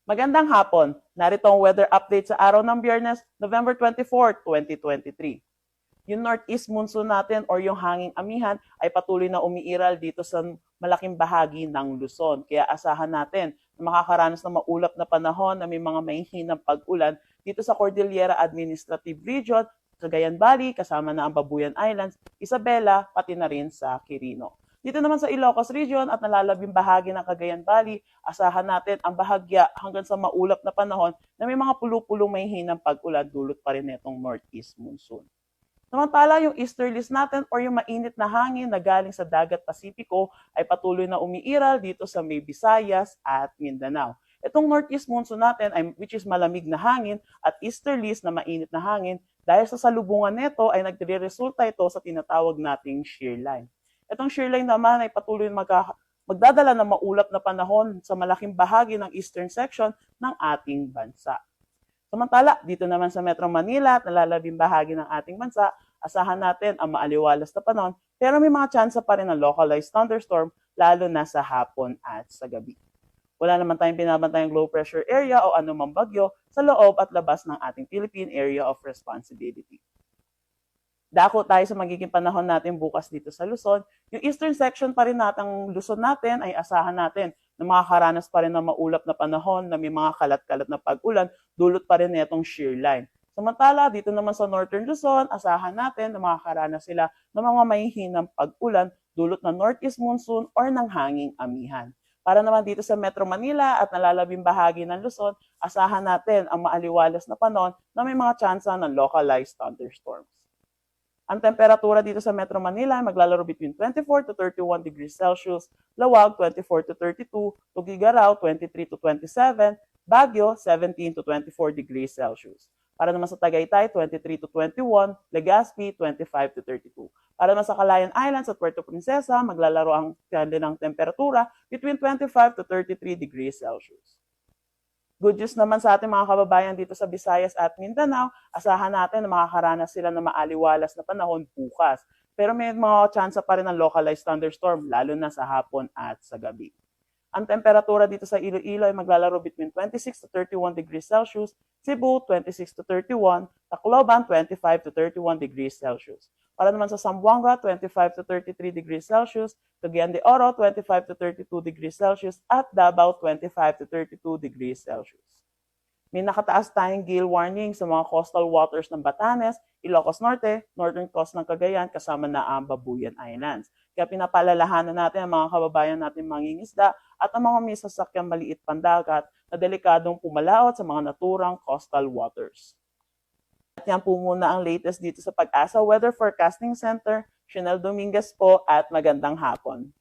Magandang hapon. Narito ang weather update sa araw ng Biyernes, November 24, 2023. Yung northeast monsoon natin or yung hanging amihan ay patuloy na umiiral dito sa malaking bahagi ng Luzon. Kaya asahan natin na makakaranas ng maulap na panahon na may mga mahihinang pag-ulan dito sa Cordillera Administrative Region, Cagayan Valley, kasama na ang Babuyan Islands, Isabela, pati na rin sa Quirino. Dito naman sa Ilocos Region at nalalabing bahagi ng Cagayan Valley, asahan natin ang bahagya hanggang sa maulap na panahon na may mga pulupulong may hinang pag-ulan dulot pa rin itong northeast monsoon. Samantala, yung easterlies natin or yung mainit na hangin na galing sa dagat Pasipiko ay patuloy na umiiral dito sa may Visayas at Mindanao. Itong northeast monsoon natin, which is malamig na hangin, at easterlies na mainit na hangin, dahil sa salubungan nito ay nagre-resulta ito sa tinatawag nating shear line. Itong shear line naman ay patuloy magdadala ng maulap na panahon sa malaking bahagi ng eastern section ng ating bansa. Samantala, dito naman sa Metro Manila at nalalabing bahagi ng ating bansa, asahan natin ang maaliwalas na panahon pero may mga tsansa pa rin ng localized thunderstorm lalo na sa hapon at sa gabi. Wala naman tayong binabantayang low pressure area o anumang bagyo sa loob at labas ng ating Philippine Area of Responsibility. Dako tayo sa magiging panahon natin bukas dito sa Luzon. Yung eastern section pa rin natang Luzon natin ay asahan natin na makakaranas pa rin ng maulap na panahon na may mga kalat-kalat na pag-ulan, dulot pa rin itong shear line. Samantala, dito naman sa northern Luzon, asahan natin na makakaranas sila ng mga mahihinang pag-ulan, dulot ng northeast monsoon or ng hanging amihan. Para naman dito sa Metro Manila at nalalabing bahagi ng Luzon, asahan natin ang maaliwalas na panahon na may mga tsansa ng localized thunderstorms. Ang temperatura dito sa Metro Manila ay maglalaro between 24 to 31 degrees Celsius, Lawag 24 to 32, Tugigaraw 23 to 27, Baguio 17 to 24 degrees Celsius. Para naman sa Tagaytay 23 to 21, Legazpi 25 to 32. Para naman sa Calayan Islands at Puerto Princesa, maglalaro ang kanilang temperatura between 25 to 33 degrees Celsius. Good news naman sa ating mga kababayan dito sa Visayas at Mindanao, asahan natin na makakaranas sila ng maaliwalas na panahon bukas. Pero may mga tsansa pa rin ng localized thunderstorm, lalo na sa hapon at sa gabi. Ang temperatura dito sa Iloilo ay maglalaro between 26 to 31 degrees Celsius, Cebu 26 to 31, Tacloban 25 to 31 degrees Celsius. Para naman sa Zamboanga, 25 to 33 degrees Celsius, Cagayan de Oro, 25 to 32 degrees Celsius, at Davao, 25 to 32 degrees Celsius. May nakataas tayong gale warning sa mga coastal waters ng Batanes, Ilocos Norte, northern coast ng Cagayan, kasama na ang Babuyan Islands. Kaya pinapaalalahanan natin ang mga kababayan natin mangingisda at ang mga may sasakyang maliit pandagat na delikadong pumalaot sa mga naturang coastal waters. At yan po muna ang latest dito sa Pag-asa Weather Forecasting Center. Chanel Dominguez po at magandang hapon.